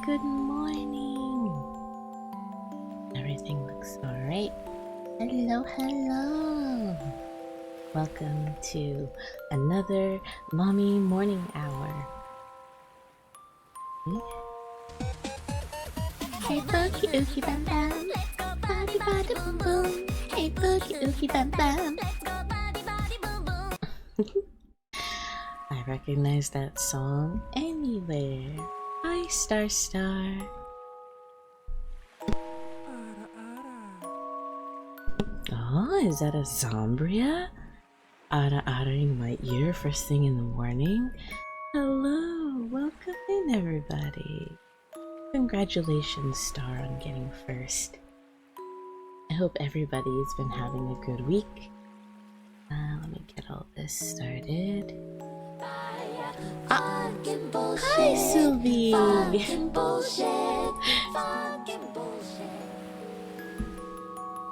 good morning. Everything looks alright. Hello, hello. Welcome to another Maamii morning hour. Hey, boogie, oogie, bam, bam. Body, body, boom, boom. Hey, boogie, oogie, bam, bam. I recognize that song anywhere. Hi, Star Star. Oh, is that a Zombria? Ara-araing my ear first thing in the morning? Hello, welcome in everybody. Congratulations, Star, on getting first. I hope everybody's been having a good week. Let me get all this started. Hi, Sylvie!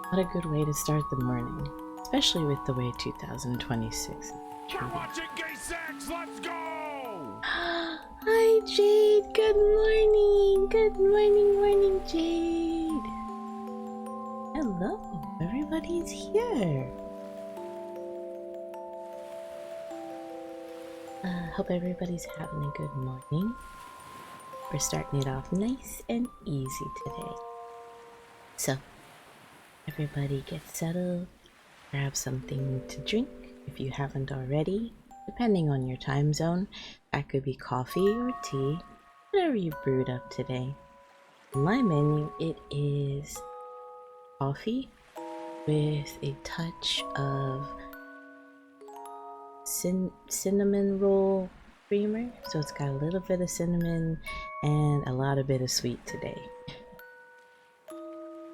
What a good way to start the morning, especially with the way 2026 is. We're watching gay sex, let's go! Hi, Jade! Good morning! Good morning, Jade! Hello, everybody's here! Hope everybody's having a good morning. We're starting it off nice and easy today. So, everybody get settled, grab something to drink if you haven't already, depending on your time zone. That could be coffee or tea, whatever you brewed up today. On my menu, it is coffee with a touch of cinnamon roll creamer, so it's got a little bit of cinnamon and a lot of bit of sweet today.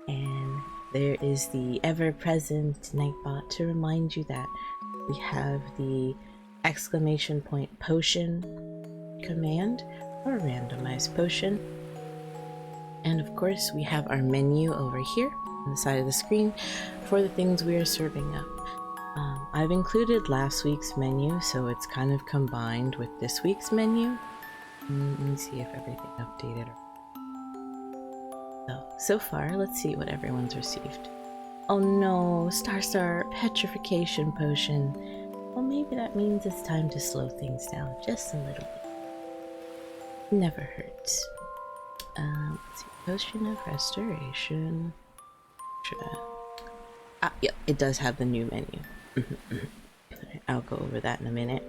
And there is the ever-present Nightbot to remind you that we have the exclamation point potion command or randomized potion. And of course we have our menu over here on the side of the screen for the things we are serving up. I've included last week's menu, so it's kind of combined with this week's menu. Let me see if everything updated. So far, let's see what everyone's received. Oh no, Star petrification potion. Well, maybe that means it's time to slow things down just a little bit. Never hurts. Let's see, potion of restoration. Yep, it does have the new menu. I'll go over that in a minute.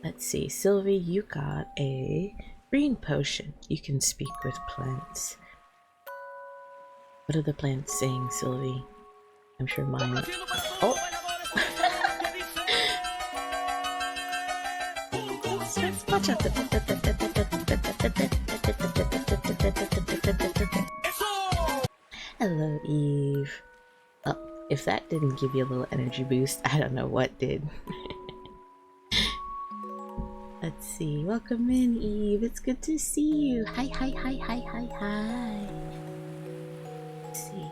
Let's see, Sylvie, you got a green potion. You can speak with plants. What are the plants saying, Sylvie? I'm sure mine. Oh! Watch out! Hello, Eve. Oh, if that didn't give you a little energy boost, I don't know what did. Let's see. Welcome in, Eve. It's good to see you. Hi. Let's see.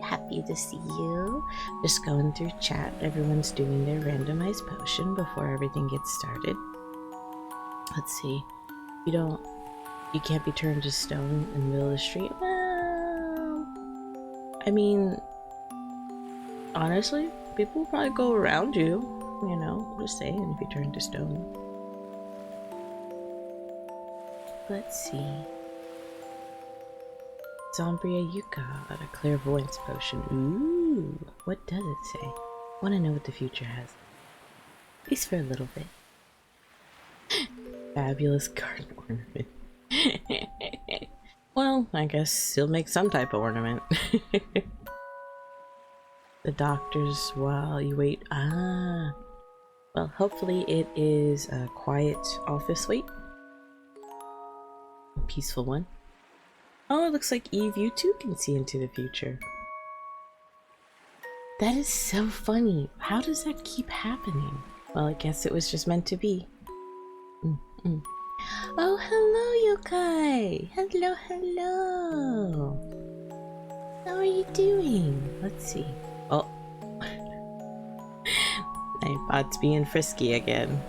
Happy to see you. Just going through chat. Everyone's doing their randomized potion before everything gets started. Let's see. You can't be turned to stone in the middle of the street. Well, I mean, honestly, people will probably go around you. You know, just saying, if you turn to stone. Let's see. Zombria, you got a clairvoyance potion. Ooh, what does it say? Want to know what the future has. At least for a little bit. Fabulous garden ornament. Well, I guess he'll make some type of ornament. The doctors while you wait. Well, hopefully it is a quiet office wait. A peaceful one. Oh, it looks like Eve, you too can see into the future. That is so funny. How does that keep happening? Well, I guess it was just meant to be. Oh, hello, Yokai! Hello! How are you doing? Let's see. Oh. Nightbot's being frisky again.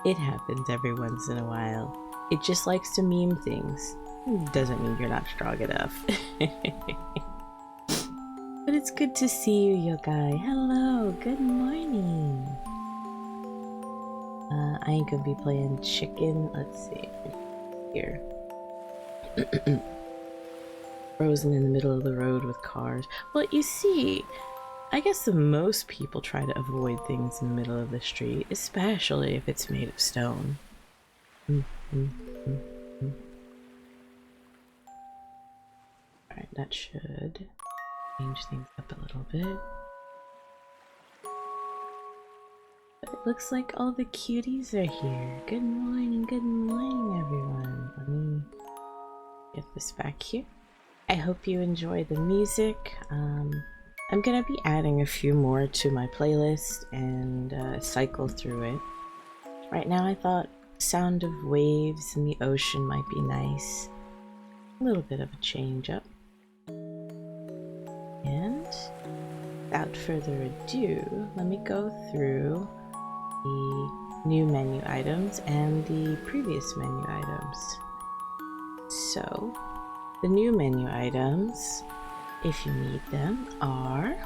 It happens every once in a while. It just likes to meme things. Doesn't mean you're not strong enough. But it's good to see you, Yogai. Hello, good morning. I ain't gonna be playing chicken. Let's see. Here. Frozen in the middle of the road with cars. Well, you see, I guess the most people try to avoid things in the middle of the street, especially if it's made of stone. Alright, that should change things up a little bit. But it looks like all the cuties are here. Good morning, everyone. Let me get this back here. I hope you enjoy the music. I'm gonna be adding a few more to my playlist and cycle through it. Right now I thought sound of waves in the ocean might be nice. A little bit of a change up. And without further ado, let me go through the new menu items and the previous menu items. So, the new menu items, if you need them, are...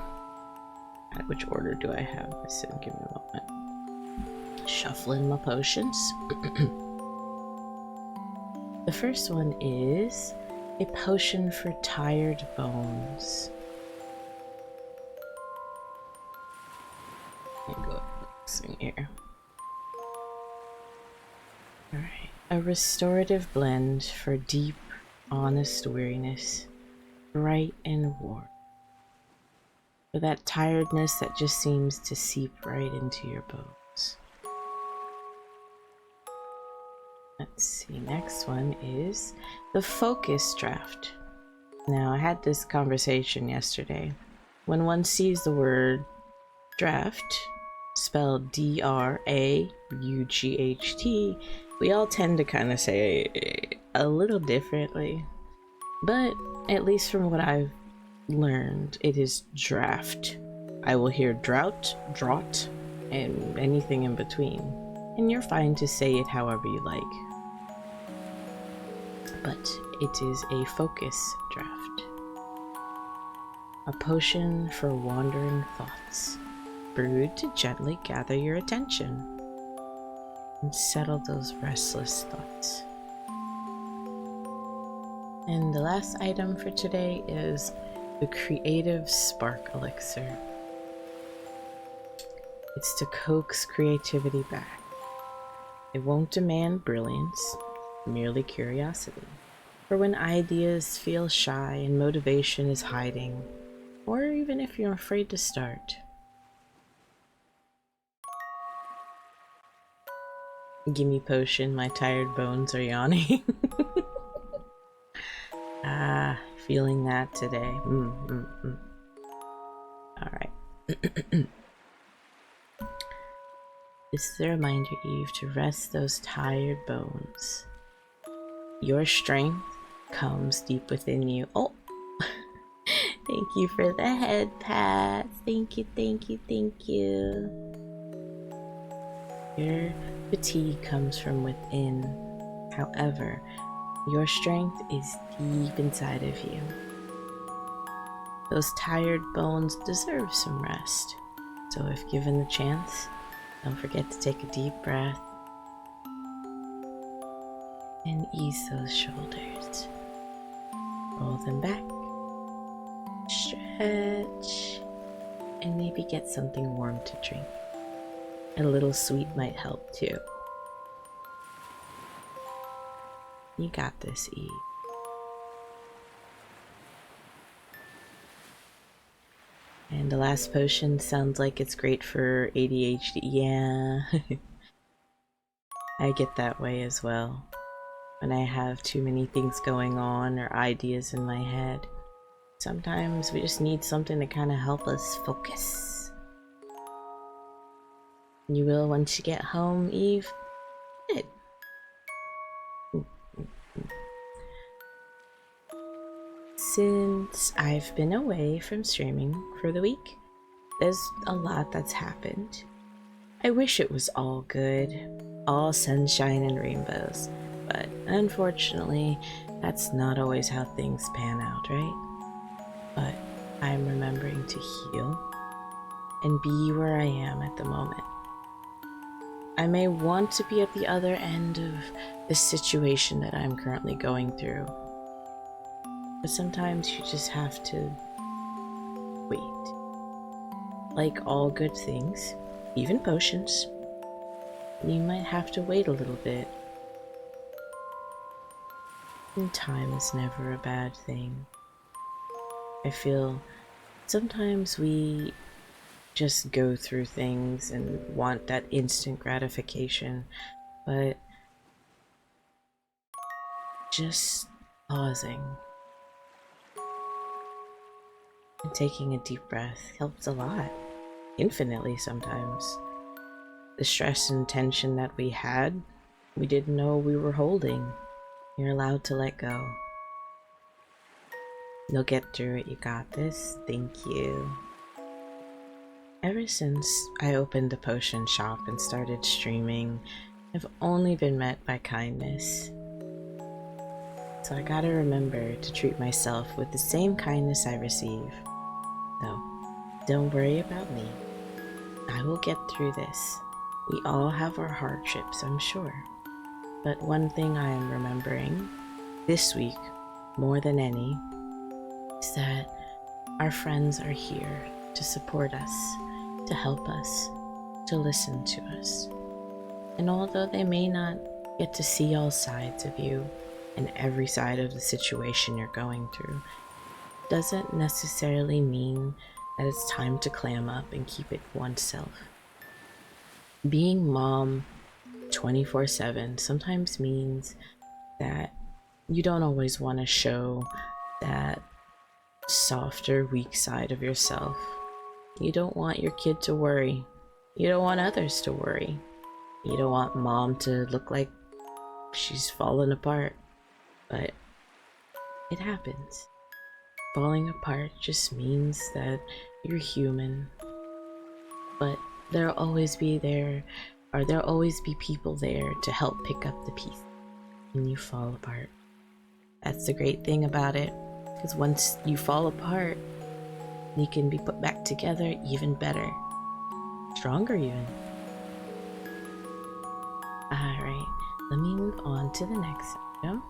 Which order do I have this in? Give me a moment. Shuffling my potions. The first one is a potion for tired bones. Let me go mixing here. Alright. A restorative blend for deep, honest weariness. Bright and warm. For that tiredness that just seems to seep right into your bones. Let's see, next one is the focus draft. Now, I had this conversation yesterday. When one sees the word draft, spelled D-R-A-U-G-H-T, we all tend to kind of say a little differently. But, at least from what I've learned, it is draft. I will hear drought, draught, and anything in between. And you're fine to say it however you like. But it is a focus draft. A potion for wandering thoughts, brewed to gently gather your attention and settle those restless thoughts. And the last item for today is the Creative Spark Elixir. It's to coax creativity back. It won't demand brilliance, merely curiosity. For when ideas feel shy and motivation is hiding, or even if you're afraid to start. Gimme potion, my tired bones are yawning. Ah, feeling that today. Alright. This is a reminder, Eve, to rest those tired bones. Your strength comes deep within you. Oh! Thank you for the head pats. Thank you, thank you, thank you. Your fatigue comes from within. However, your strength is deep inside of you. Those tired bones deserve some rest. So if given the chance, don't forget to take a deep breath and ease those shoulders. Roll them back, stretch, and maybe get something warm to drink. A little sweet might help too. You got this, Eve. And the last potion sounds like it's great for ADHD. Yeah. I get that way as well. When I have too many things going on or ideas in my head. Sometimes we just need something to kind of help us focus. You will once you get home, Eve? Good. Since I've been away from streaming for the week, there's a lot that's happened. I wish it was all good, all sunshine and rainbows, But unfortunately, that's not always how things pan out, right? But I'm remembering to heal and be where I am at the moment. I may want to be at the other end of the situation that I'm currently going through, but sometimes you just have to wait. Like all good things, even potions, you might have to wait a little bit. And time is never a bad thing. I feel sometimes we just go through things and want that instant gratification, but just pausing and taking a deep breath helps a lot, infinitely sometimes. The stress and tension that we had, we didn't know we were holding. You're allowed to let go. You'll get through it, you got this. Thank you. Ever since I opened the potion shop and started streaming, I've only been met by kindness. So I gotta remember to treat myself with the same kindness I receive. So, don't worry about me. I will get through this. We all have our hardships, I'm sure. But one thing I am remembering this week, more than any, is that our friends are here to support us, to help us, to listen to us. And although they may not get to see all sides of you and every side of the situation you're going through, doesn't necessarily mean that it's time to clam up and keep it oneself. Being mom 24/7 sometimes means that you don't always want to show that softer, weak side of yourself. You don't want your kid to worry. You don't want others to worry. You don't want mom to look like she's fallen apart. But it happens. Falling apart just means that you're human. But there'll always be people there to help pick up the piece when you fall apart. That's the great thing about it, because once you fall apart, you can be put back together even better, stronger even. Alright, let me move on to the next item.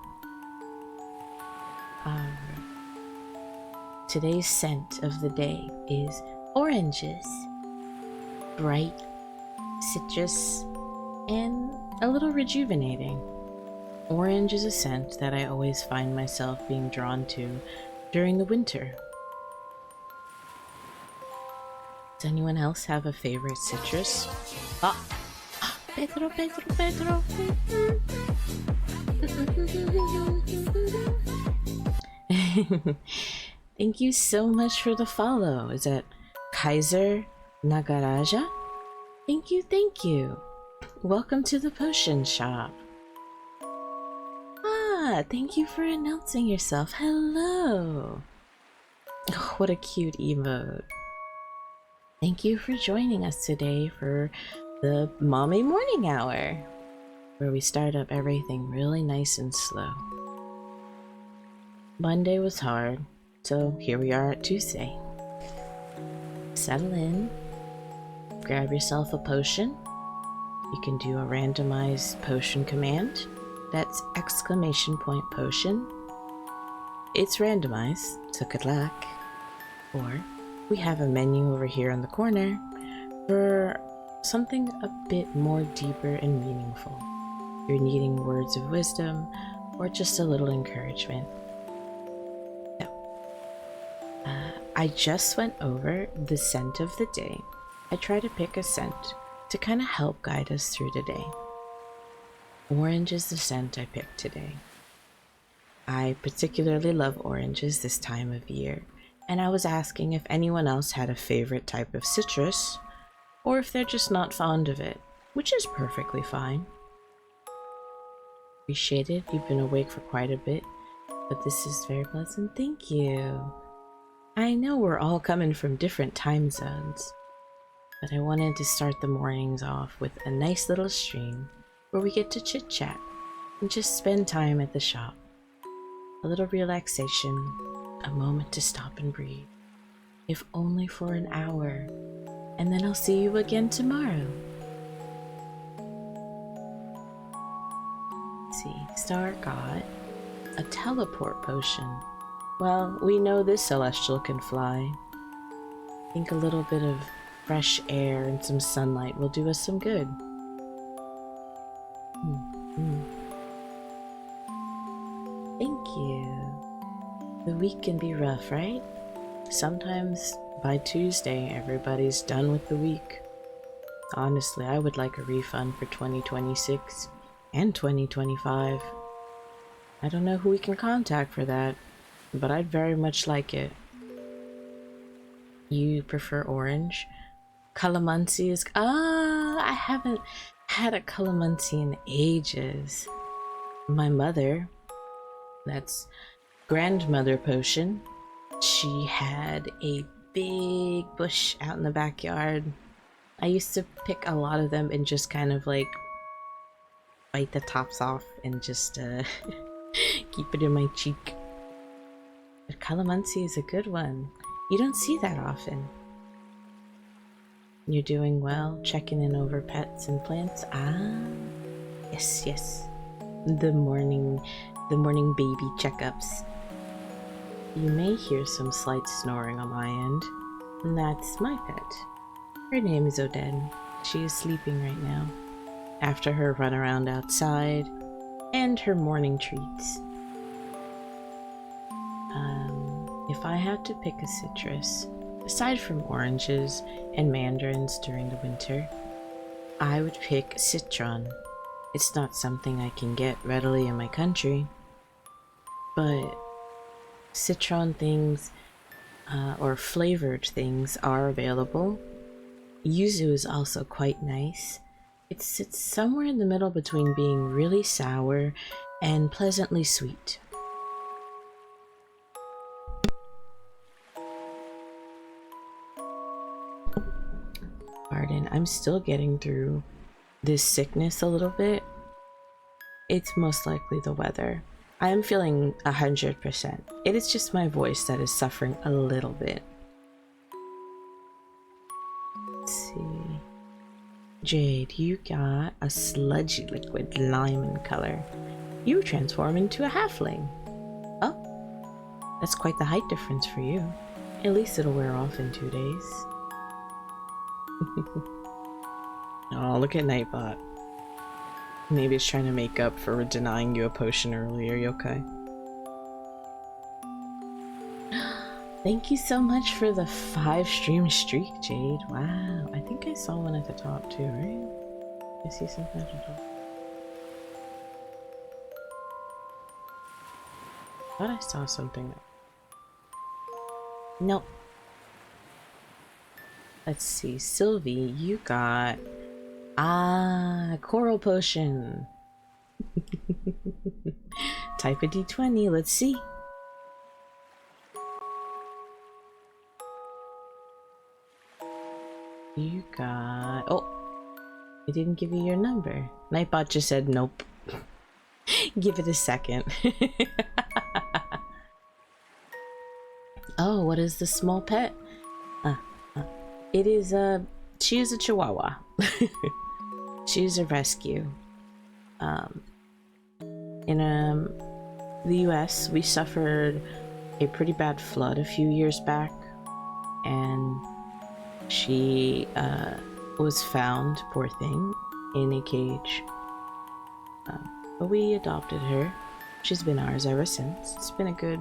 Today's scent of the day is oranges. Bright, citrus, and a little rejuvenating. Orange is a scent that I always find myself being drawn to during the winter. Does anyone else have a favorite citrus? Pedro. Thank you so much for the follow. Is that Kaiser Nagaraja? Thank you. Welcome to the potion shop. Thank you for announcing yourself. Hello. Oh, what a cute emote. Thank you for joining us today for the Maamii morning hour, where we start up everything really nice and slow. Monday was hard, so here we are at Tuesday. Settle in, grab yourself a potion. You can do a randomized potion command. That's !potion. It's randomized, so good luck. Or we have a menu over here in the corner for something a bit more deeper and meaningful. You're needing words of wisdom or just a little encouragement. I just went over the scent of the day. I try to pick a scent to kind of help guide us through the day. Orange is the scent I picked today. I particularly love oranges this time of year, and I was asking if anyone else had a favorite type of citrus, or if they're just not fond of it, which is perfectly fine. Appreciate it. You've been awake for quite a bit, but this is very pleasant. Thank you. I know we're all coming from different time zones, but I wanted to start the mornings off with a nice little stream where we get to chit chat and just spend time at the shop. A little relaxation, a moment to stop and breathe, if only for an hour, and then I'll see you again tomorrow. Let's see, Star got a teleport potion. Well, we know this celestial can fly. I think a little bit of fresh air and some sunlight will do us some good. Thank you. The week can be rough, right? Sometimes by Tuesday, everybody's done with the week. Honestly, I would like a refund for 2026 and 2025. I don't know who we can contact for that, but I'd very much like it. You prefer orange? Calamansi is... I haven't had a calamansi in ages. My mother, that's grandmother potion, she had a big bush out in the backyard. I used to pick a lot of them and just kind of like bite the tops off and just keep it in my cheek. But calamansi is a good one. You don't see that often. You're doing well, checking in over pets and plants. Yes. The morning baby checkups. You may hear some slight snoring on my end. And that's my pet. Her name is Odette. She is sleeping right now, after her run around outside and her morning treats. If I had to pick a citrus, aside from oranges and mandarins during the winter, I would pick citron. It's not something I can get readily in my country, but citron things or flavored things are available. Yuzu is also quite nice. It sits somewhere in the middle between being really sour and pleasantly sweet. Pardon, I'm still getting through this sickness a little bit. It's most likely the weather. I am feeling 100%. It is just my voice that is suffering a little bit. Let's see. Jade, you got a sludgy liquid lime in color. You transform into a halfling. Oh, that's quite the height difference for you. At least it'll wear off in 2 days. Oh, look at Nightbot. Maybe it's trying to make up for denying you a potion earlier. You okay? Thank you so much for the 5 stream streak, Jade. Wow. I think I saw one at the top too, right? I see something at the top. Thought I saw something. Nope. Let's see. Sylvie, you got... coral potion. Type a D20. Let's see. You got... Oh, it didn't give you your number. Nightbot just said nope. Give it a second. Oh, what is the small pet? It is she is a Chihuahua. She is a rescue. In the US, we suffered a pretty bad flood a few years back, and she was found, poor thing, in a cage. But we adopted her. She's been ours ever since. It's been a good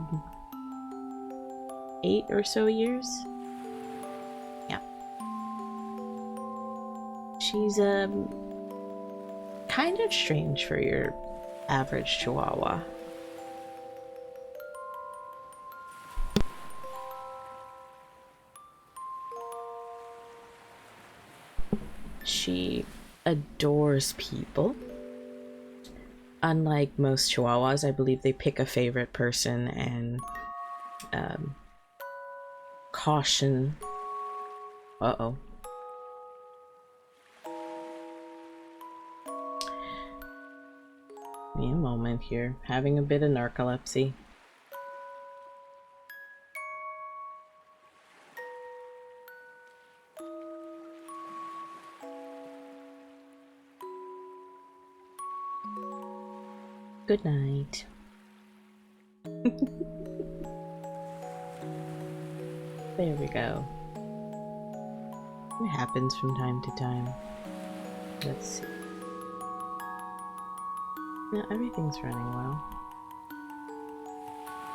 8 or so years. Yeah. She's kind of strange for your average Chihuahua. She adores people. Unlike most Chihuahuas, I believe they pick a favorite person and caution. Uh-oh. me a moment here. Having a bit of narcolepsy. Good night. There we go. It happens from time to time. Let's see. No, everything's running well.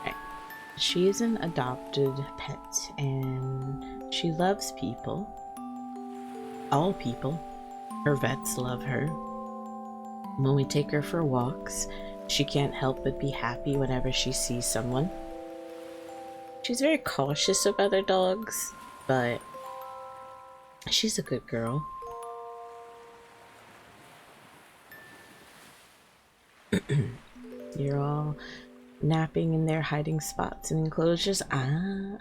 Right. She is an adopted pet and she loves people. All people. Her vets love her. When we take her for walks, she can't help but be happy whenever she sees someone. She's very cautious of other dogs, but she's a good girl. You're all napping in their hiding spots and enclosures. Ah.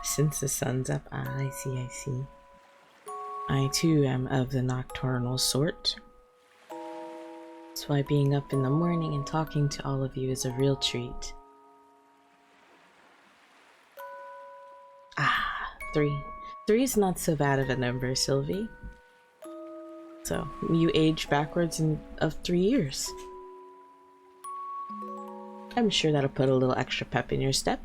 Since the sun's up. Ah, I see, I see. I too am of the nocturnal sort. That's why being up in the morning and talking to all of you is a real treat. Ah, 3. 3 is not so bad of a number, Sylvie. So, you age backwards of 3 years. I'm sure that'll put a little extra pep in your step.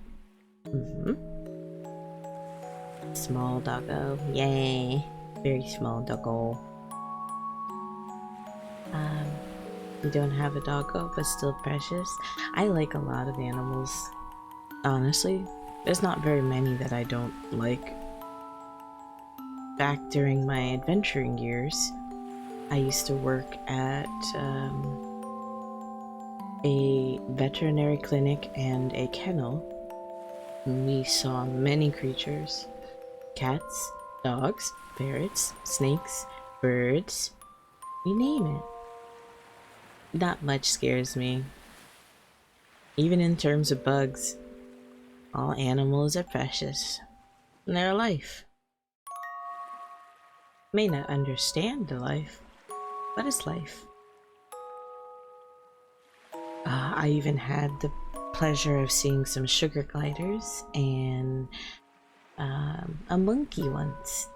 Small doggo. Yay. Very small doggo. You don't have a doggo, but still precious. I like a lot of animals. Honestly, there's not very many that I don't like. Back during my adventuring years, I used to work at a veterinary clinic and a kennel. We saw many creatures. Cats, dogs, ferrets, snakes, birds, you name it. Not much scares me. Even in terms of bugs, all animals are precious. And they're life. May not understand the life, but it's life. I even had the pleasure of seeing some sugar gliders and a monkey once.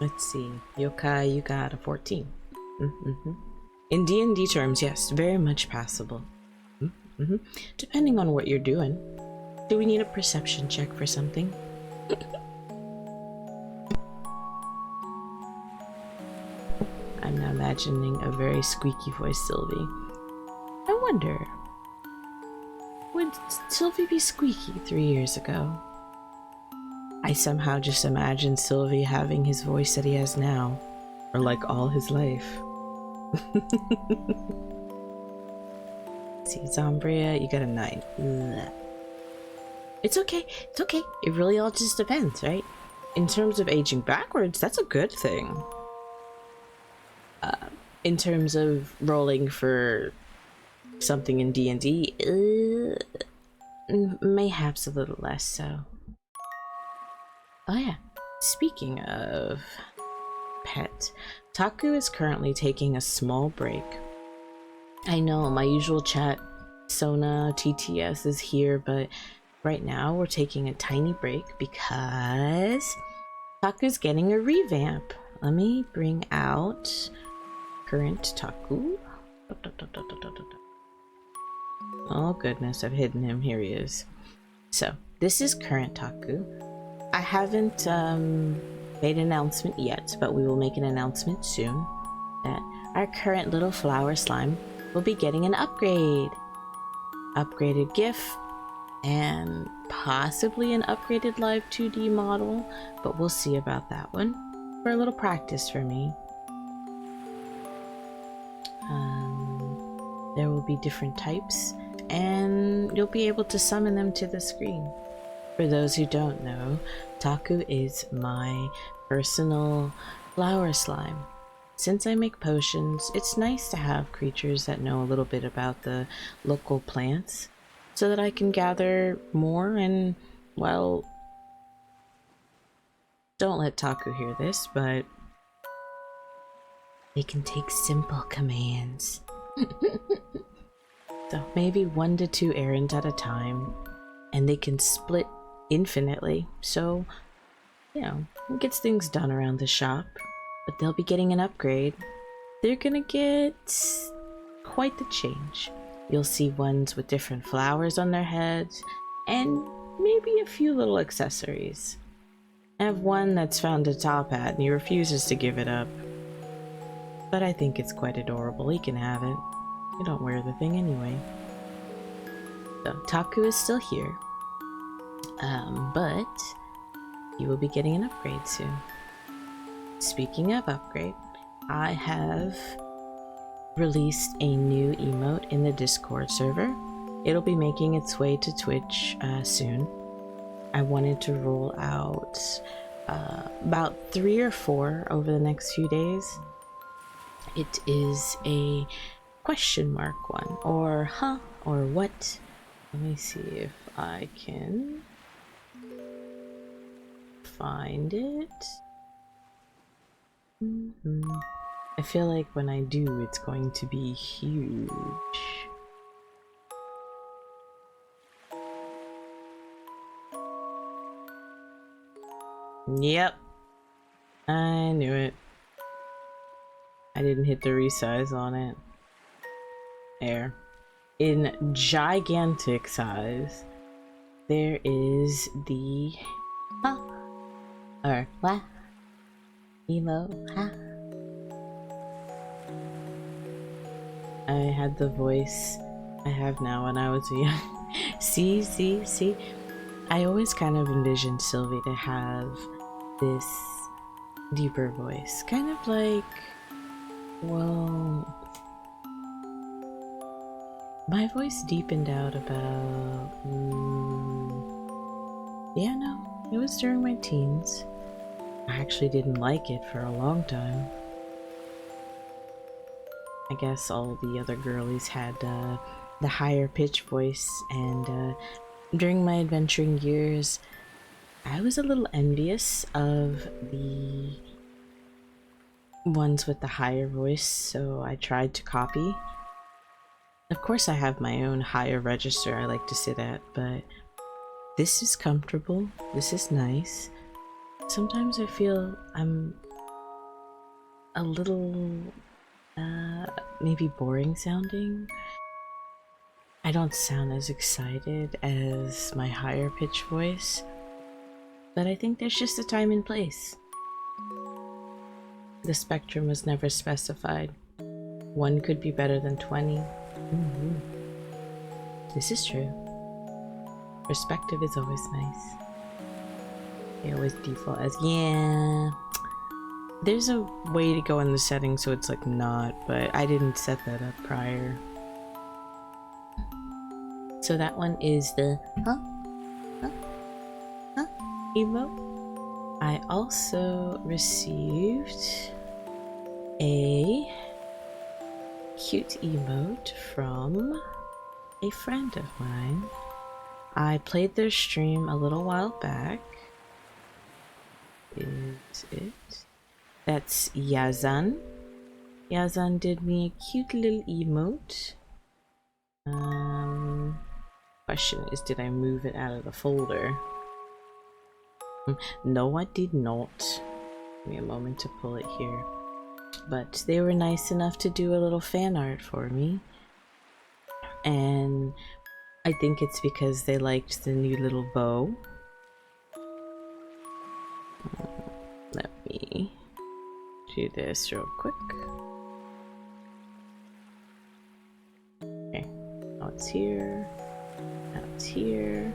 Let's see. Yokai, you got a 14. In D&D terms, yes, very much passable. Depending on what you're doing. Do we need a perception check for something? I'm now imagining a very squeaky voice Sylvie. I wonder, would Sylvie be squeaky 3 years ago? I somehow just imagine Sylvie having his voice that he has now, or like all his life. See, Zombria, you got a 9. Ugh. It's okay, it's okay. It really all just depends, right? In terms of aging backwards, that's a good thing. In terms of rolling for something in D&D, mayhaps a little less so. Oh yeah, speaking of pet, Taku is currently taking a small break. I know my usual chat, Sona, TTS is here, but right now we're taking a tiny break because Taku's getting a revamp. Let me bring out current Taku. Oh goodness, I've hidden him. Here he is. So, this is current Taku. I haven't made an announcement yet, but we will make an announcement soon that our current little flower slime will be getting an upgrade. Upgraded GIF and possibly an upgraded live 2D model, but we'll see about that one. For a little practice for me. There will be different types and you'll be able to summon them to the screen. For those who don't know, Taku is my personal flower slime. Since I make potions, it's nice to have creatures that know a little bit about the local plants so that I can gather more and, well, don't let Taku hear this, but They can take simple commands. So maybe 1 to 2 errands at a time, and they can split infinitely, so, you know, it gets things done around the shop. But they'll be getting an upgrade. They're gonna get quite the change. You'll see ones with different flowers on their heads, and maybe a few little accessories. I have one that's found a top hat and he refuses to give it up. But I think it's quite adorable. He can have it. I don't wear the thing anyway. So Taku is still here. But he will be getting an upgrade soon. Speaking of upgrade, I have released a new emote in the Discord server. It'll be making its way to Twitch soon. I wanted to roll out about 3 or 4 over the next few days. It is a question mark one, or huh, or what. Let me see if I can find it. I feel like when I do, it's going to be huge. Yep, I knew it. I didn't hit the resize on it. There. In gigantic size, there is the huh, or what? Emo, huh? I had the voice I have now when I was young. See. I always kind of envisioned Sylvie to have this deeper voice. Kind of like, well, my voice deepened out about, yeah, no, it was during my teens. I actually didn't like it for a long time. I guess all the other girlies had the higher pitch voice, and during my adventuring years, I was a little envious of the ones with the higher voice, so I tried to copy. Of course, I have my own higher register I like to sit at, but this is comfortable, this is nice. Sometimes I feel I'm a little maybe boring sounding. I don't sound as excited as my higher pitch voice, but I think there's just a time and place. The spectrum was never specified. One could be better than 20. This is true. Perspective is always nice. They always default as, yeah. There's a way to go in the settings so it's like not, but I didn't set that up prior. So that one is the emo. I also received a cute emote from a friend of mine. I played their stream a little while back. Is it? That's Yazan. Yazan did me a cute little emote. Question is, did I move it out of the folder? No, I did not. Give me a moment to pull it here. But they were nice enough to do a little fan art for me. And I think it's because they liked the new little bow. Let me do this real quick. Okay, now it's here. Now it's here.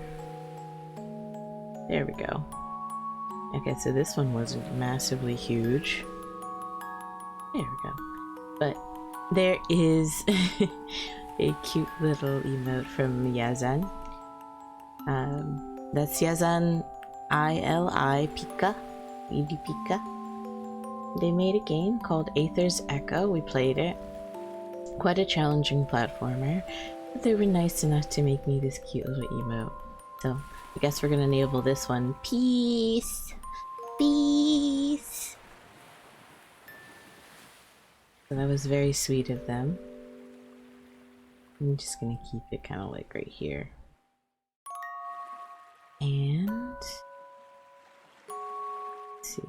There we go. Okay, so this one wasn't massively huge. There we go. But there is a cute little emote from Yazan. That's Yazan ILI Pika. ED Pika. They made a game called Aether's Echo. We played it. Quite a challenging platformer, but they were nice enough to make me this cute little emote. So I guess we're gonna enable this one. Peace. Peace. that was very sweet of them. I'm just gonna keep it kind of like right here. And let's see.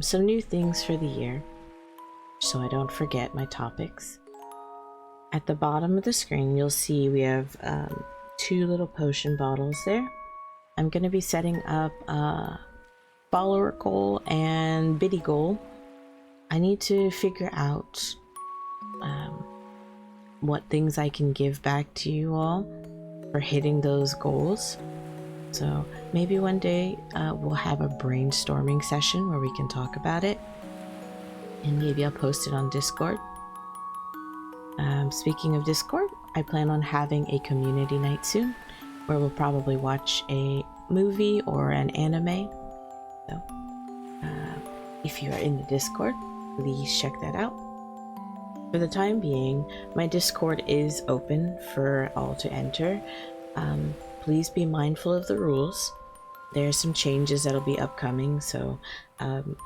Some new things for the year, so I don't forget my topics. At the bottom of the screen, you'll see we have 2 little potion bottles there. I'm gonna be setting up a follower goal and biddy goal. I need to figure out what things I can give back to you all for hitting those goals. So maybe one day we'll have a brainstorming session where we can talk about it, and maybe I'll post it on Discord. Speaking of Discord, I plan on having a community night soon where we'll probably watch a movie or an anime. So if you are in the Discord, please check that out. For the time being, my Discord is open for all to enter. Please be mindful of the rules. There are some changes that'll be upcoming, so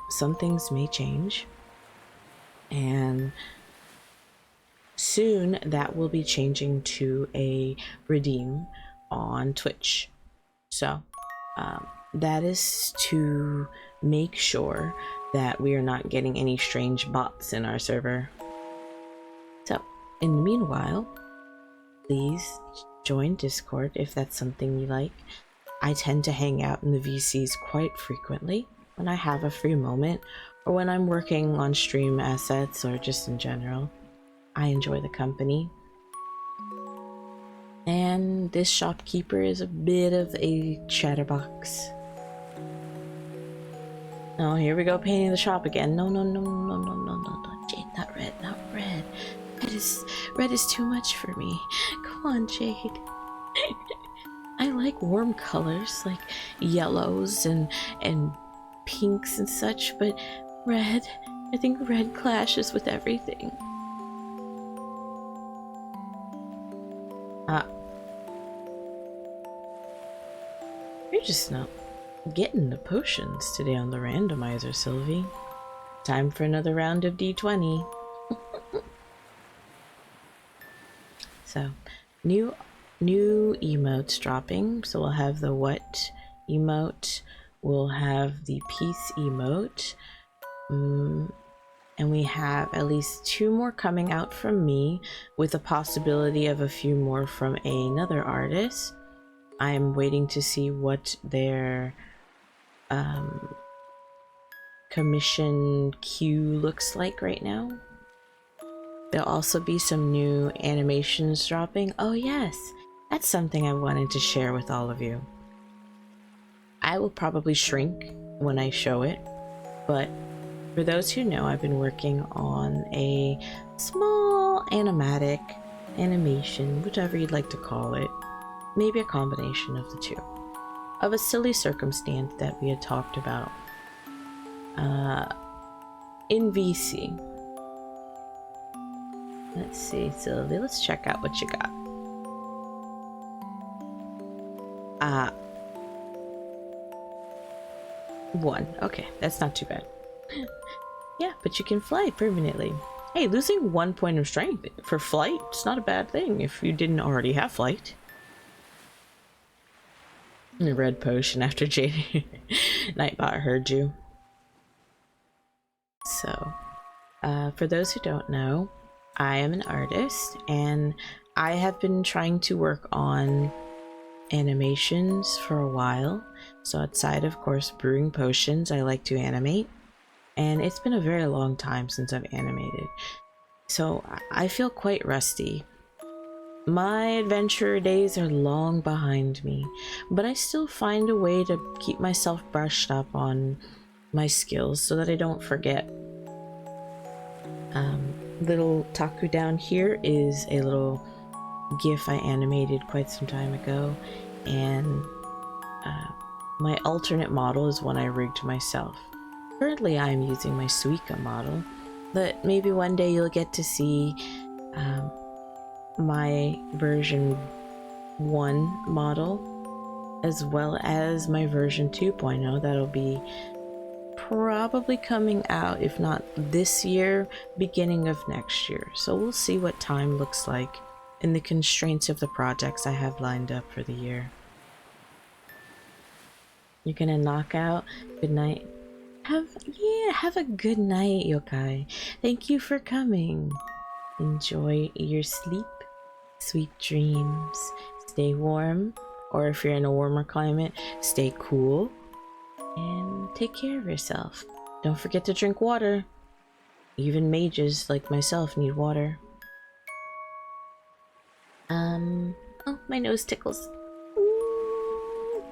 some things may change. And soon that will be changing to a redeem on Twitch. So that is to make sure that we are not getting any strange bots in our server. So in the meanwhile, please join Discord if that's something you like. I tend to hang out in the VCs quite frequently when I have a free moment, or when I'm working on stream assets, or just in general. I enjoy the company. And this shopkeeper is a bit of a chatterbox. Oh, here we go, painting the shop again. No, Jade, not red, not red. Red is too much for me. Come on, Jade. I like warm colors, like yellows and pinks and such, but red, I think red clashes with everything. You're just not getting the potions today on the randomizer, Sylvie. Time for another round of D20. So, new emotes dropping. So we'll have the what emote, we'll have the peace emote, and we have at least 2 more coming out from me, with a possibility of a few more from another artist. I'm waiting to see what their commission queue looks like right now. There'll also be some new animations dropping. Oh yes, that's something I wanted to share with all of you. I will probably shrink when I show it, but for those who know, I've been working on a small animation, whichever you'd like to call it. Maybe a combination of the 2. Of a silly circumstance that we had talked about in VC. Let's see, Sylvie, let's check out what you got. 1. Okay, that's not too bad. Yeah, but you can fly permanently. Hey, losing 1 point of strength for flight, it's not a bad thing if you didn't already have flight. A red potion after Jade Nightbot heard you. So, for those who don't know, I am an artist, and I have been trying to work on animations for a while. So outside, of course, brewing potions, I like to animate. And it's been a very long time since I've animated. So I feel quite rusty. My adventure days are long behind me, but I still find a way to keep myself brushed up on my skills so that I don't forget. Little Taku down here is a little GIF I animated quite some time ago, and my alternate model is one I rigged myself. Currently I'm using my Suika model, but maybe one day you'll get to see my version 1 model, as well as my version 2.0 that'll be probably coming out, if not this year, beginning of next year. So we'll see what time looks like in the constraints of the projects I have lined up for the year. You're gonna knock out. Good night. Have a good night, yokai. Thank you for coming. Enjoy your sleep. Sweet dreams. Stay warm, or if you're in a warmer climate, stay cool. And take care of yourself. Don't forget to drink water. Even mages like myself need water. Oh, my nose tickles. Ooh.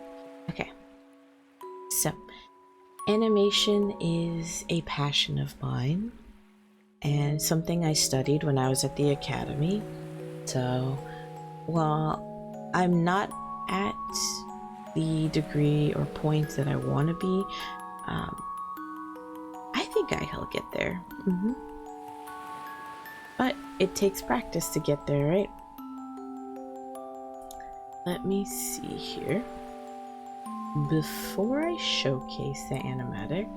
Okay. So, animation is a passion of mine and something I studied when I was at the academy. So, while I'm not at the degree or point that I want to be, I think I'll get there. But it takes practice to get there, right? Let me see here. Before I showcase the animatic,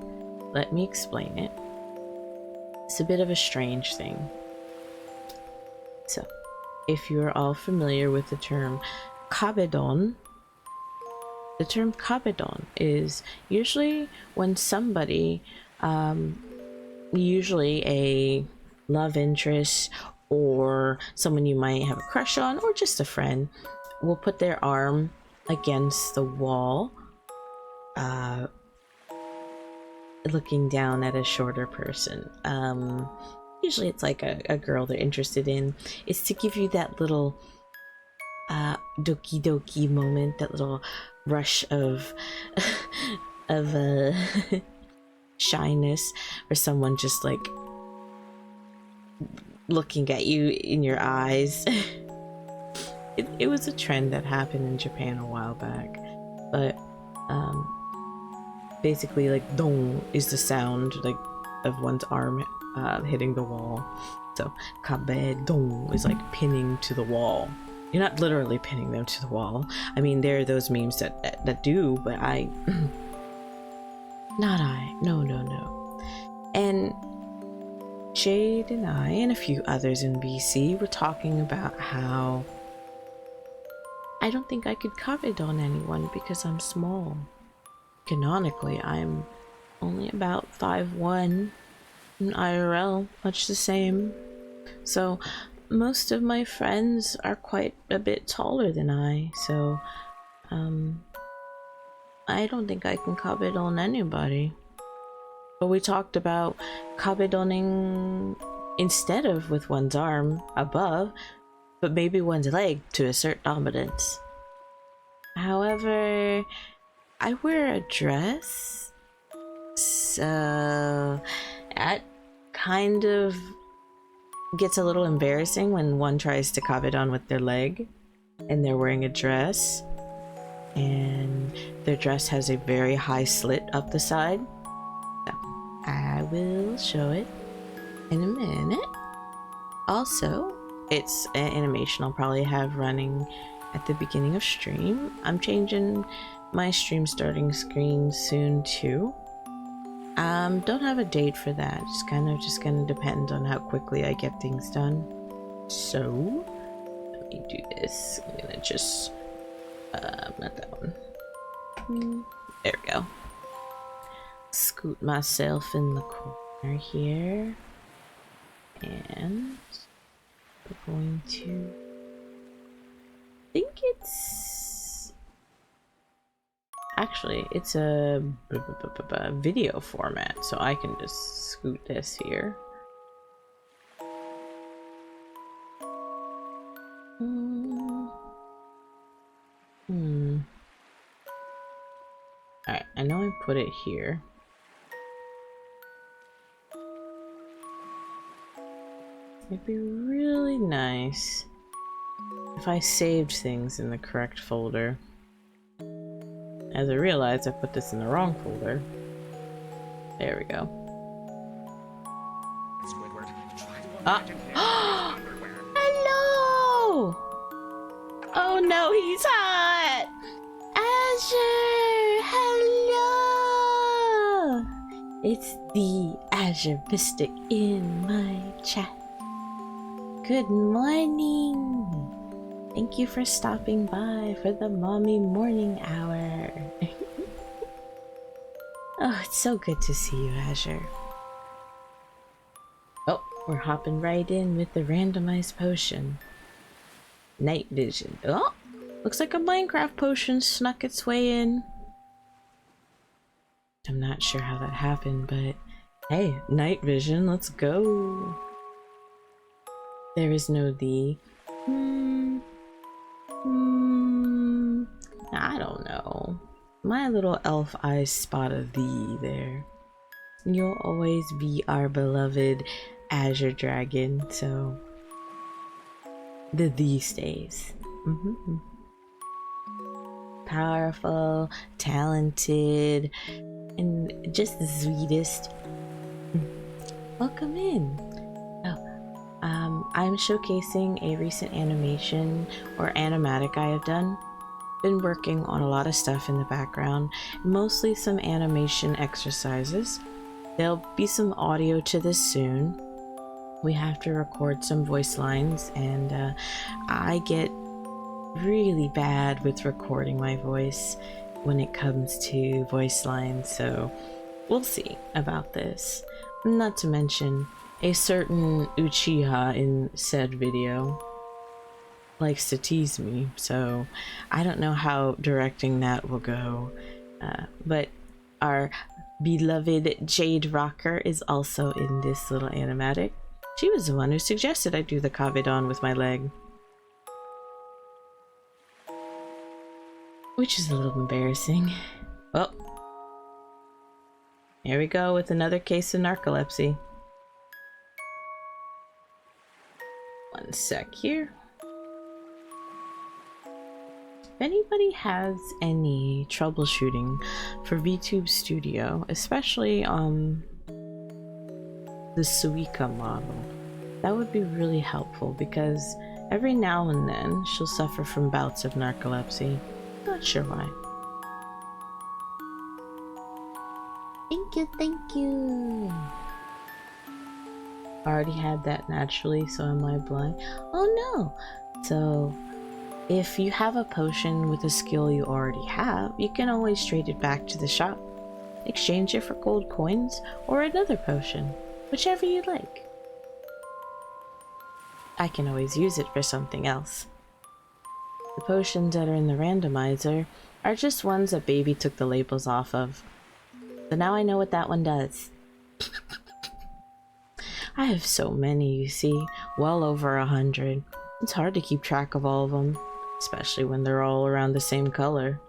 let me explain it. It's a bit of a strange thing. So, if you are all familiar with the term kabedon, the term kabedon is usually when somebody, usually a love interest or someone you might have a crush on or just a friend, will put their arm against the wall, looking down at a shorter person. Usually it's like a girl they're interested in. It's to give you that little doki doki moment, that little rush of of shyness, or someone just like looking at you in your eyes. It was a trend that happened in Japan a while back, but basically like dong is the sound like of one's arm hitting the wall. So kabe dong is like pinning to the wall. You're not literally pinning them to the wall. I mean, there are those memes that do, but I not I. No. And Jade and I and a few others in BC were talking about how I don't think I could covet on anyone because I'm small. Canonically, I'm only about 5'1", in IRL, much the same. So most of my friends are quite a bit taller than I, so I don't think I can covet on anybody. But we talked about covedoning instead of with one's arm above, but maybe one's leg to assert dominance. However, I wear a dress, so that kind of gets a little embarrassing when one tries to covet with their leg and they're wearing a dress and their dress has a very high slit up the side. So I will show it in a minute. Also, it's an animation I'll probably have running at the beginning of stream. I'm changing my stream starting screen soon too. Don't have a date for that. It's just gonna depend on how quickly I get things done. So let me do this. I'm gonna just not that one. There we go. Scoot myself in the corner here, and we're going to think it's actually it's a video format, so I can just scoot this here. Alright, I know I put it here. It'd be really nice if I saved things in the correct folder. As I realized, I put this in the wrong folder. There we go. Ah! Hello! Oh no, he's hot! Azure! Hello! It's the Azure Mystic in my chat. Good morning! Thank you for stopping by for the Maamii morning hour. Oh, it's so good to see you, Azure. Oh, we're hopping right in with the randomized potion. Night vision. Oh, looks like a Minecraft potion snuck its way in. I'm not sure how that happened, but hey, night vision, let's go. There is no the. I don't know. My little elf eyes spot a thee there. You'll always be our beloved Azure Dragon, so the thee stays. Powerful, talented, and just the sweetest. Welcome in. I'm showcasing a recent animation or animatic I have done. Been working on a lot of stuff in the background, mostly some animation exercises. There'll be some audio to this soon. We have to record some voice lines, and I get really bad with recording my voice when it comes to voice lines, so we'll see about this. Not to mention, a certain Uchiha in said video likes to tease me, so I don't know how directing that will go. But our beloved Jade Rocker is also in this little animatic. She was the one who suggested I do the Kavedon with my leg. Which is a little embarrassing. Well, here we go with another case of narcolepsy. One sec here. If anybody has any troubleshooting for VTube Studio, especially the Suika model, that would be really helpful because every now and then she'll suffer from bouts of narcolepsy. Not sure why. Thank you. Already had that naturally, so am I blind? Oh no! So, if you have a potion with a skill you already have, you can always trade it back to the shop. Exchange it for gold coins or another potion, whichever you like. I can always use it for something else. The potions that are in the randomizer are just ones that Baby took the labels off of. So now I know what that one does. I have so many, you see, well over 100. It's hard to keep track of all of them, especially when they're all around the same color.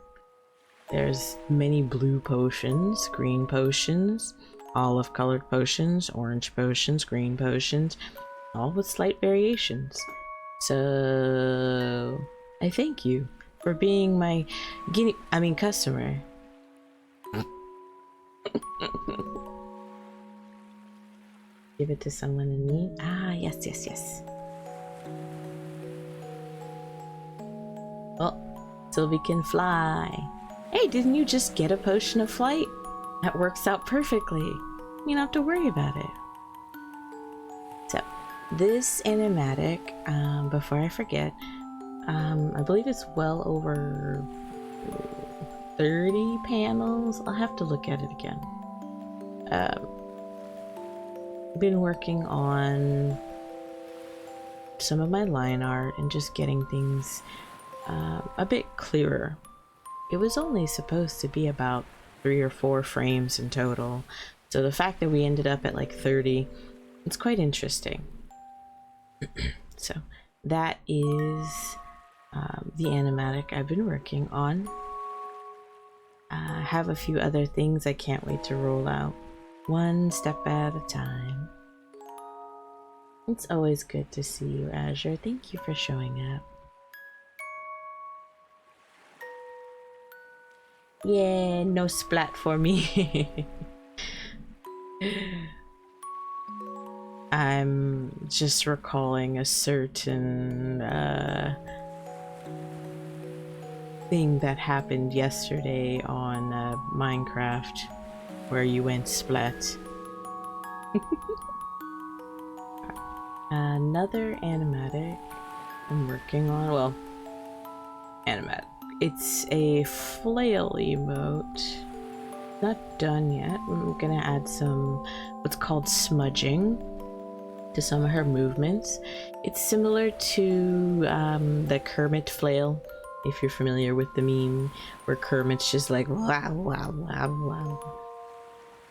There's many blue potions, green potions, olive colored potions, orange potions, green potions, all with slight variations. So I thank you for being my customer. Give it to someone in need. Ah, yes. Oh, Sylvie can fly. Hey, didn't you just get a potion of flight? That works out perfectly. You don't have to worry about it. So, this animatic, before I forget, I believe it's well over 30 panels. I'll have to look at it again. Been working on some of my line art and just getting things a bit clearer. It was only supposed to be about 3 or 4 frames in total, so the fact that we ended up at like 30, it's quite interesting. So that is the animatic I've been working on. I have a few other things I can't wait to roll out, one step at a time. It's always good to see you, Azure. Thank you for showing up. Yeah, no splat for me. I'm just recalling a certain thing that happened yesterday on Minecraft where you went splat. Another animatic I'm working on. Well, animatic. It's a flail emote. Not done yet. I'm gonna add some what's called smudging to some of her movements. It's similar to the Kermit flail, if you're familiar with the meme where Kermit's just like wow wow wow wow.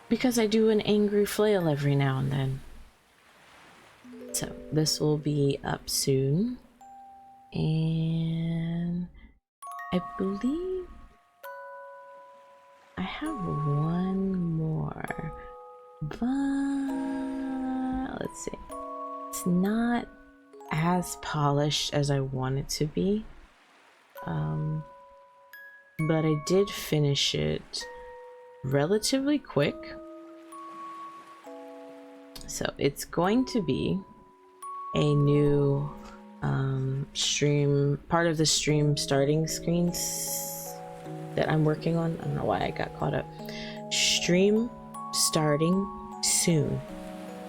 Because I do an angry flail every now and then. So this will be up soon. And I believe I have one more, but let's see. It's not as polished as I want it to be, but I did finish it relatively quick. So it's going to be a new stream, part of the stream starting screens that I'm working on. I don't know why I got caught up. Stream starting soon.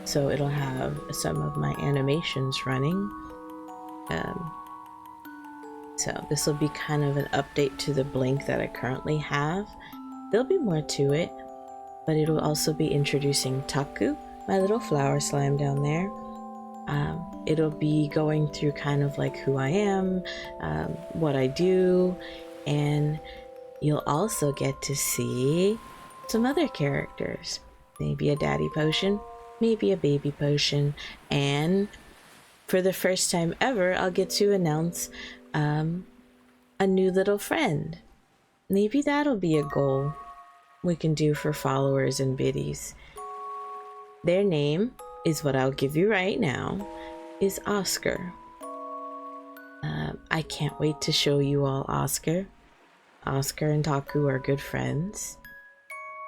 So it'll have some of my animations running. So this will be kind of an update to the Blink that I currently have. There'll be more to it, but it'll also be introducing Taku, my little flower slime down there. It'll be going through kind of like who I am, what I do, and you'll also get to see some other characters. Maybe a daddy potion, maybe a baby potion, and for the first time ever, I'll get to announce a new little friend. Maybe that'll be a goal we can do for followers and biddies. Their name is what I'll give you right now, is Oscar. I can't wait to show you all Oscar. Oscar and Taku are good friends,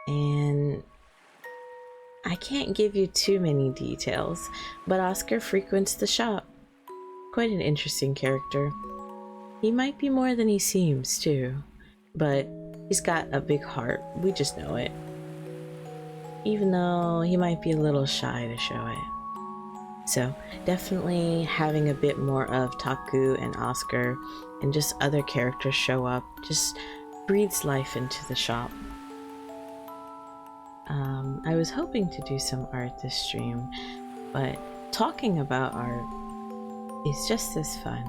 and I can't give you too many details, but Oscar frequents the shop. Quite an interesting character. He might be more than he seems too, but he's got a big heart. We just know it. Even though he might be a little shy to show it. So definitely having a bit more of Taku and Oscar and just other characters show up just breathes life into the shop. I was hoping to do some art this stream, but talking about art is just as fun.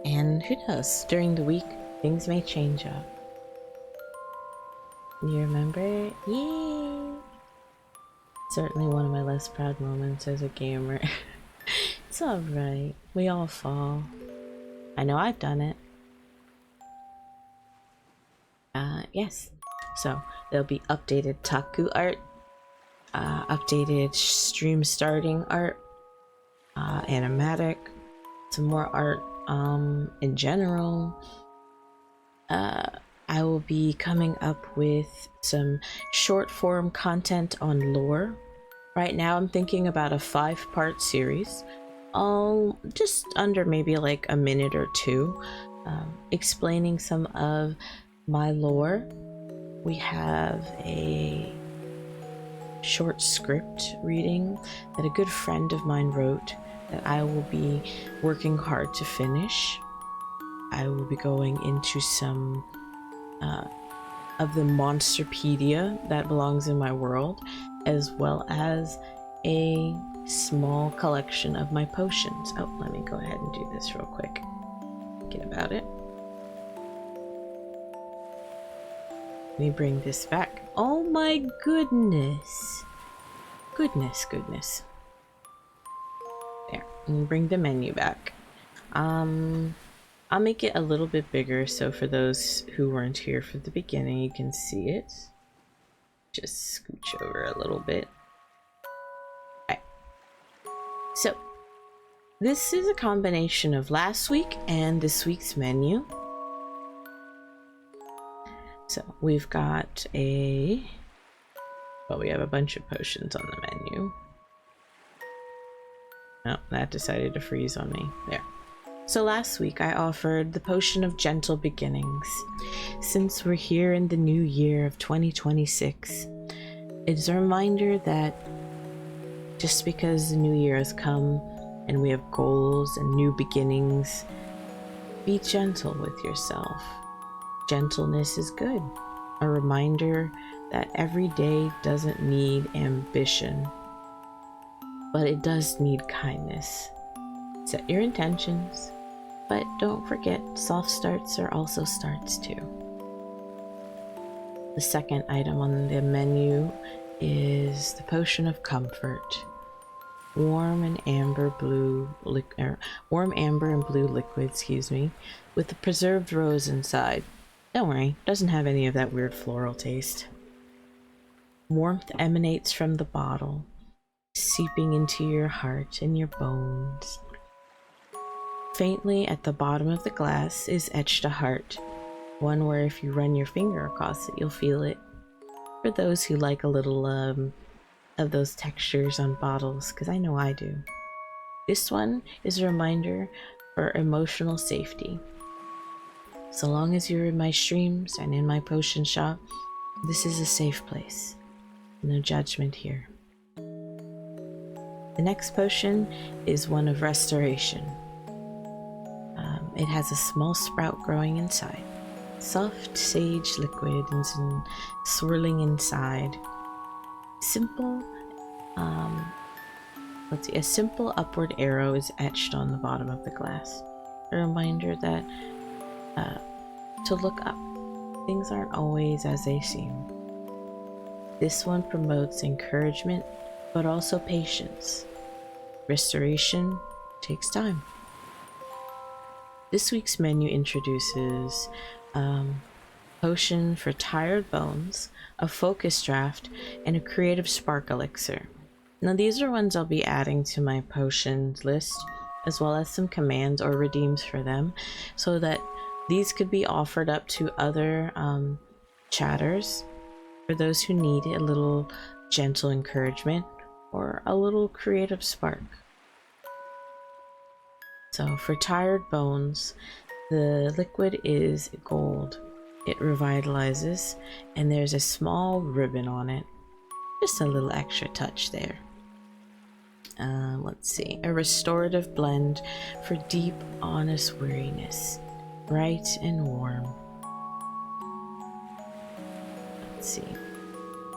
And who knows, during the week things may change up. You remember? Yay! Certainly one of my less proud moments as a gamer. It's alright. We all fall. I know I've done it. Yes. So, there'll be updated Taku art, updated stream starting art, animatic, some more art, in general. I will be coming up with some short form content on lore. Right now I'm thinking about a 5-part series, all just under maybe like a minute or two, explaining some of my lore. We have a short script reading that a good friend of mine wrote that I will be working hard to finish. I will be going into some of the Monsterpedia that belongs in my world, as well as a small collection of my potions. Oh, let me go ahead and do this real quick. Thinking about it. Let me bring this back. Oh my goodness. Goodness. There, let me bring the menu back. I'll make it a little bit bigger so for those who weren't here for the beginning, you can see it. Just scooch over a little bit. Alright. So, this is a combination of last week and this week's menu. So, we've got we have a bunch of potions on the menu. Oh, that decided to freeze on me. There. So last week I offered the potion of gentle beginnings. Since we're here in the new year of 2026, it's a reminder that just because the new year has come and we have goals and new beginnings, be gentle with yourself. Gentleness is good. A reminder that every day doesn't need ambition, but it does need kindness. Set your intentions, but don't forget soft starts are also starts too. The second item on the menu is the potion of comfort. Warm amber and blue liquid, with the preserved rose inside. Don't worry, doesn't have any of that weird floral taste. Warmth emanates from the bottle, seeping into your heart and your bones. Faintly at the bottom of the glass is etched a heart, one where if you run your finger across it, you'll feel it. For those who like a little of those textures on bottles, because I know I do. This one is a reminder for emotional safety. So long as you're in my streams and in my potion shop, this is a safe place. No judgment here. The next potion is one of restoration. It has a small sprout growing inside. Soft sage liquid and swirling inside. Simple, a simple upward arrow is etched on the bottom of the glass. A reminder that to look up. Things aren't always as they seem. This one promotes encouragement, but also patience. Restoration takes time. This week's menu introduces potion for tired bones, a focus draft, and a creative spark elixir. Now these are ones I'll be adding to my potions list, as well as some commands or redeems for them, so that these could be offered up to other chatters, for those who need a little gentle encouragement or a little creative spark. So for tired bones, the liquid is gold. It revitalizes, and there's a small ribbon on it. Just a little extra touch there. Let's see. A restorative blend for deep, honest weariness. Bright and warm. Let's see.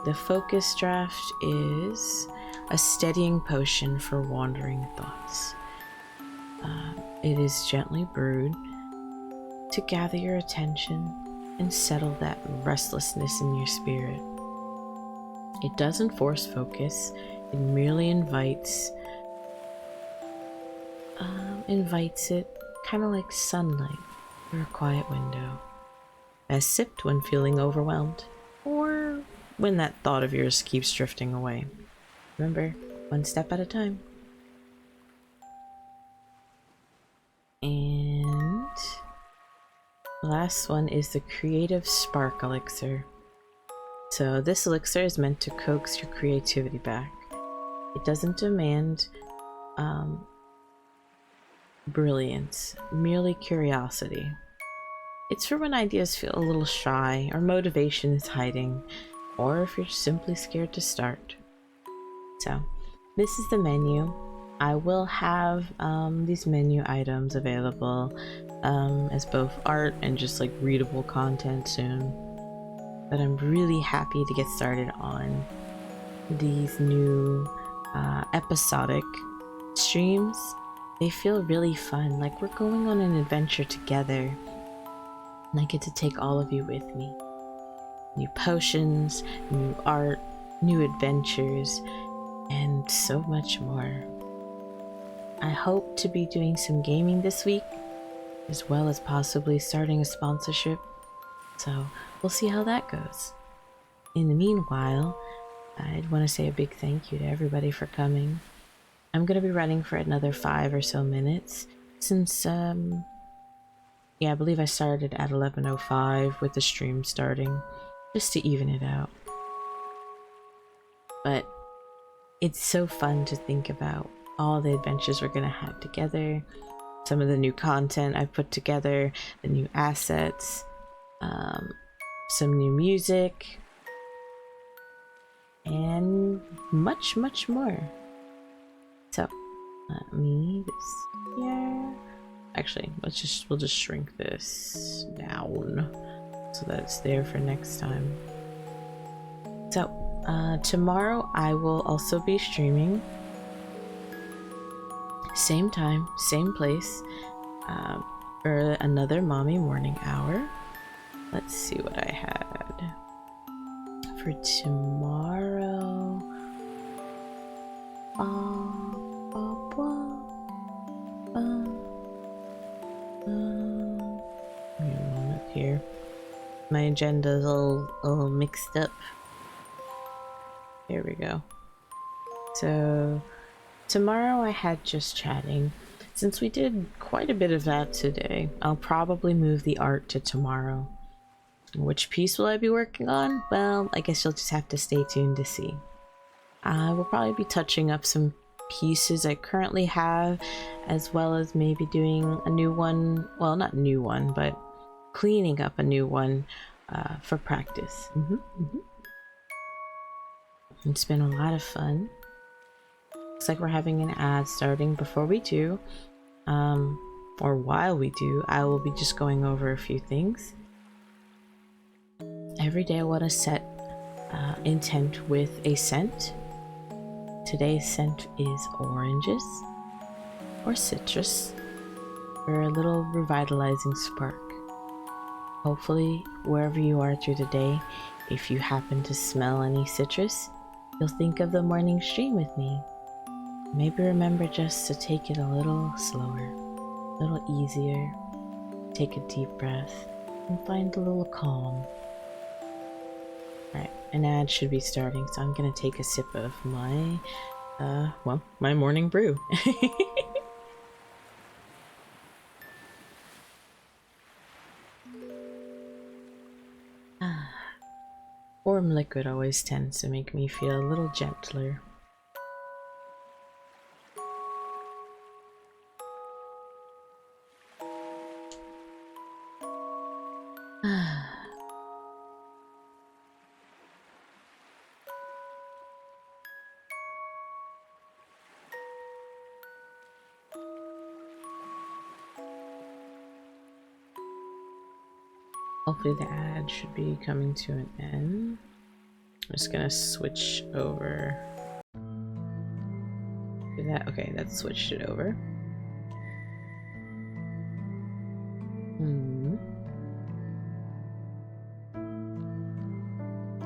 The focus draft is a steadying potion for wandering thoughts. It is gently brewed to gather your attention and settle that restlessness in your spirit. It doesn't force focus, it merely invites it, kind of like sunlight through a quiet window. Best sipped when feeling overwhelmed, or when that thought of yours keeps drifting away. Remember, one step at a time. And the last one is the creative spark elixir. So this elixir is meant to coax your creativity back. It doesn't demand brilliance, merely curiosity. It's for when ideas feel a little shy, or motivation is hiding, or if you're simply scared to start. So this is the menu. I will have these menu items available as both art and just like readable content soon. But I'm really happy to get started on these new episodic streams. They feel really fun, like we're going on an adventure together, and I get to take all of you with me. New potions, new art, new adventures, and so much more. I hope to be doing some gaming this week, as well as possibly starting a sponsorship, so we'll see how that goes. In the meanwhile, I'd want to say a big thank you to everybody for coming. I'm going to be running for another 5 or so minutes, since, I believe I started at 11:05 with the stream starting, just to even it out. But it's so fun to think about all the adventures we're going to have together, some of the new content I've put together, the new assets, some new music, and much, much more. So, let me this here. Actually, we'll just shrink this down so that it's there for next time. So, tomorrow I will also be streaming. Same time, same place, for another Maamii morning hour. Let's see what I had for tomorrow. Give me a moment here. My agenda's all mixed up. Here we go. So tomorrow I had just chatting. Since we did quite a bit of that today, I'll probably move the art to tomorrow. Which piece will I be working on? Well, I guess you'll just have to stay tuned to see. I will probably be touching up some pieces I currently have, as well as maybe doing a new one. Well, not new one, but cleaning up a new one for practice. It's been a lot of fun. Looks like we're having an ad starting. Before we do, or while we do, I will be just going over a few things. Every day I want to set intent with a scent. Today's scent is oranges or citrus for a little revitalizing spark. Hopefully, wherever you are through the day, if you happen to smell any citrus, you'll think of the morning stream with me. Maybe remember just to take it a little slower, a little easier. Take a deep breath and find a little calm. Right, an ad should be starting, so I'm gonna take a sip of my, my morning brew. Warm liquid always tends to make me feel a little gentler. Hopefully the ad should be coming to an end. I'm just gonna switch over to that. Okay, that switched it over.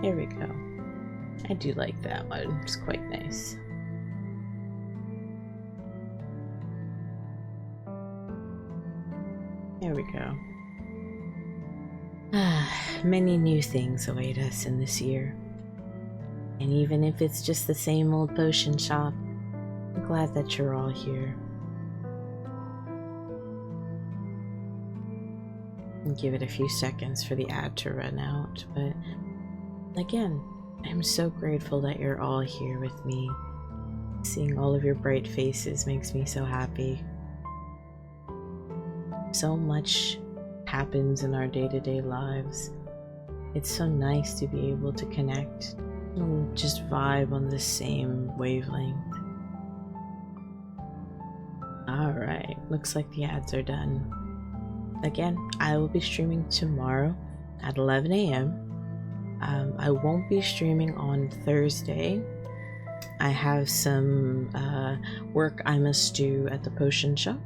There we go. I do like that one. It's quite nice. There we go. Many new things await us in this year. And even if it's just the same old potion shop, I'm glad that you're all here. I'll give it a few seconds for the ad to run out, but again, I'm so grateful that you're all here with me. Seeing all of your bright faces makes me so happy. So much happens in our day-to-day lives. It's so nice to be able to connect and just vibe on the same wavelength. Alright, looks like the ads are done. Again, I will be streaming tomorrow at 11 a.m. I won't be streaming on Thursday. I have some work I must do at the potion shop.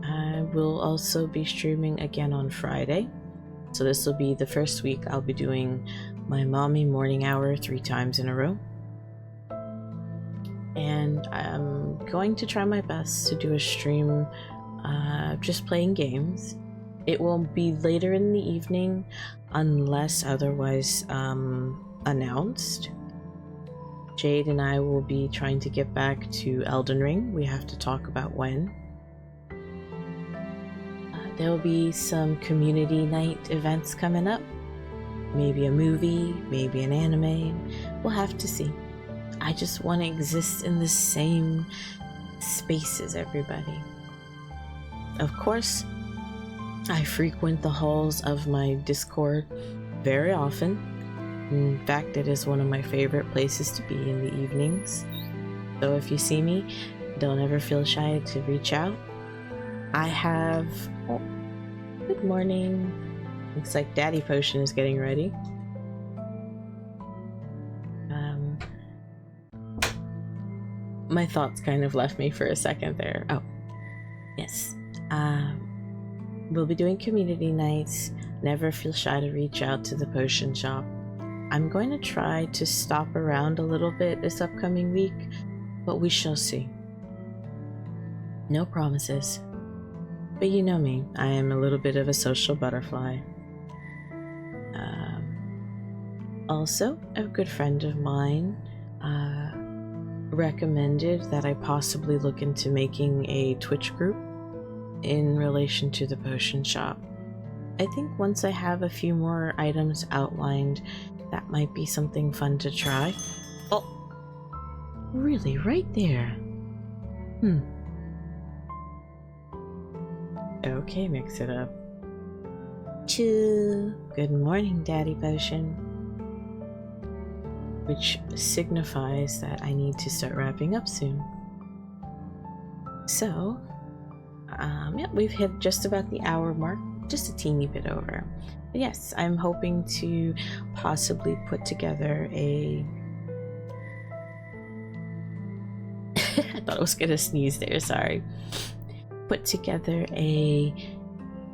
I will also be streaming again on Friday. So this will be the first week I'll be doing my Maamii morning hour 3 times in a row. And I'm going to try my best to do a stream just playing games. It will be later in the evening unless otherwise announced. Jade and I will be trying to get back to Elden Ring. We have to talk about when. There will be some community night events coming up. Maybe a movie, maybe an anime. We'll have to see. I just want to exist in the same space as everybody. of course, I frequent the halls of my Discord very often. In fact, it is one of my favorite places to be in the evenings. So if you see me, don't ever feel shy to reach out. I have... Oh, good morning. Looks like Daddy Potion is getting ready. My thoughts kind of left me for a second there. Oh, yes. We'll be doing community nights. Never feel shy to reach out to the potion shop. I'm going to try to stop around a little bit this upcoming week, but we shall see. No promises. But you know me, I am a little bit of a social butterfly. Also, a good friend of mine recommended that I possibly look into making a Twitch group in relation to the potion shop. I think once I have a few more items outlined, that might be something fun to try. Oh, really, right there. Okay, mix it up. Choo. Good morning, Daddy Potion. Which signifies that I need to start wrapping up soon. So, yeah, we've hit just about the hour mark, just a teeny bit over. But yes, I'm hoping to possibly put together a... I thought I was gonna sneeze there, sorry. Put together a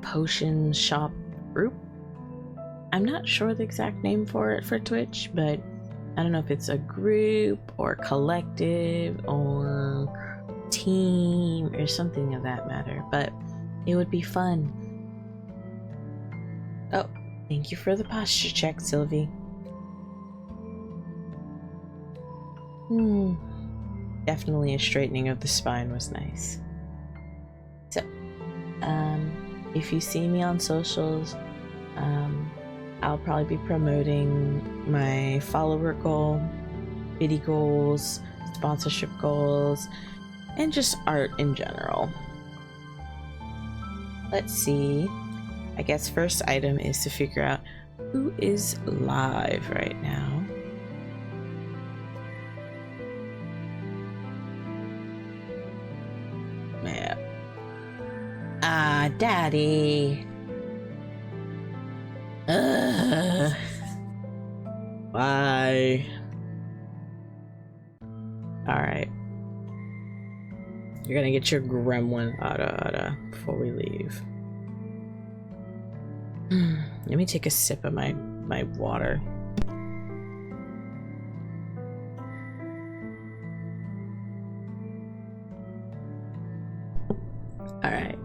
potion shop group. I'm not sure the exact name for it for Twitch, but I don't know if it's a group or collective or team or something of that matter, but it would be fun. Oh, thank you for the posture check, Sylvie. Definitely a straightening of the spine was nice. So, if you see me on socials, I'll probably be promoting my follower goal, biddy goals, sponsorship goals, and just art in general. Let's see. I guess first item is to figure out who is live right now. Yeah. Daddy. Bye. Alright. You're gonna get your gremlin ada before we leave. Let me take a sip of my water. Alright.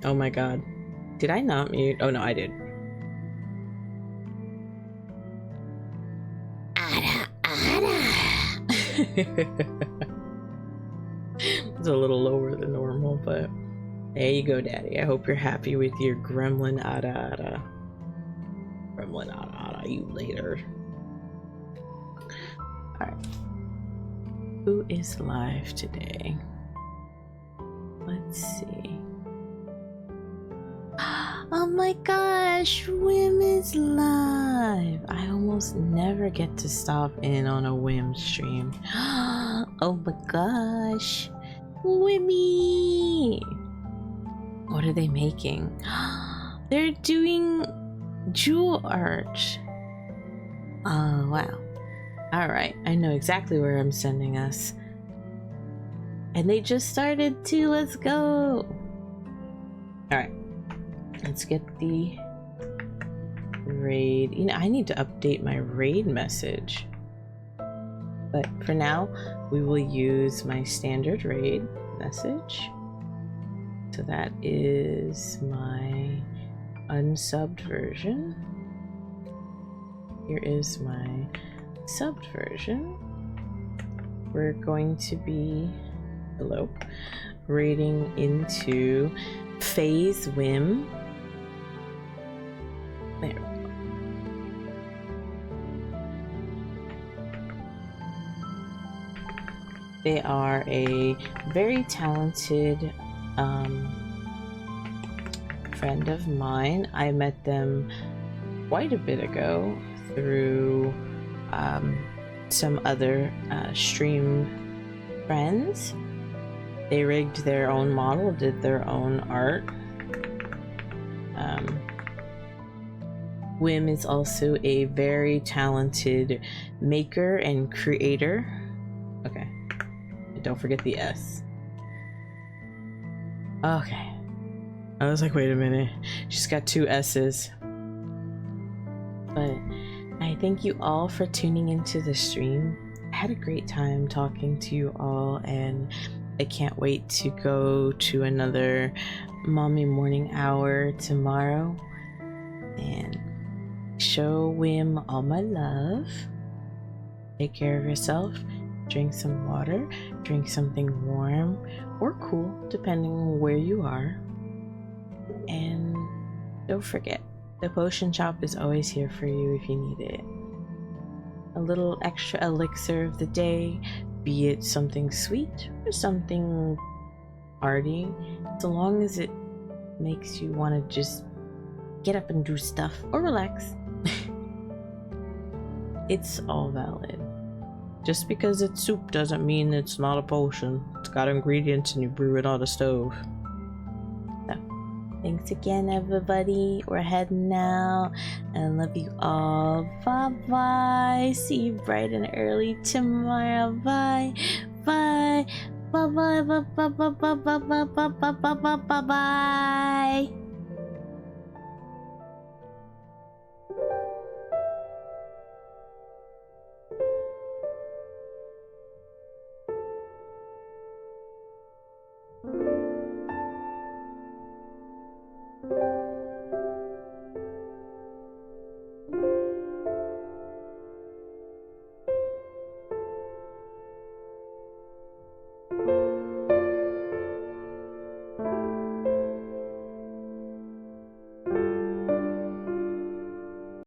Oh my god. Did I not mute? Oh no, I did. It's a little lower than normal, but there you go, Daddy. I hope you're happy with your gremlin ada. Gremlin ada, you later. Alright. Who is live today? Let's see. Oh my gosh, Whim is live! I almost never get to stop in on a Whim stream. Oh my gosh, Whimmy! What are they making? They're doing jewel art. Oh wow. Alright, I know exactly where I'm sending us. And they just started too, let's go! Alright. Let's get the raid. You know, I need to update my raid message. But for now, we will use my standard raid message. So that is my unsubbed version. Here is my subbed version. We're going to be raiding into Phase Whim. There we go. They are a very talented Friend of mine. I met them quite a bit ago through some other stream friends. They rigged their own model, did their own art. Wim is also a very talented maker and creator. Okay, and don't forget the S. Okay, I was like, wait a minute, she's got two S's. But I thank you all for tuning into the stream. I had a great time talking to you all, and I can't wait to go to another Maamii morning hour tomorrow and show Wim all my love. Take care of yourself. Drink some water. Drink something warm or cool, depending on where you are. And don't forget, the potion shop is always here for you if you need it. A little extra elixir of the day, be it something sweet or something hearty, so long as it makes you want to just get up and do stuff or relax. It's all valid. Just because it's soup doesn't mean it's not a potion. It's got ingredients and you brew it on a stove. So, thanks again, everybody. We're heading out. I love you all. Bye-bye. See you bright and early tomorrow. Bye. Bye. Bye-bye. Bye-bye. Bye-bye. Bye-bye. Bye-bye. Bye-bye.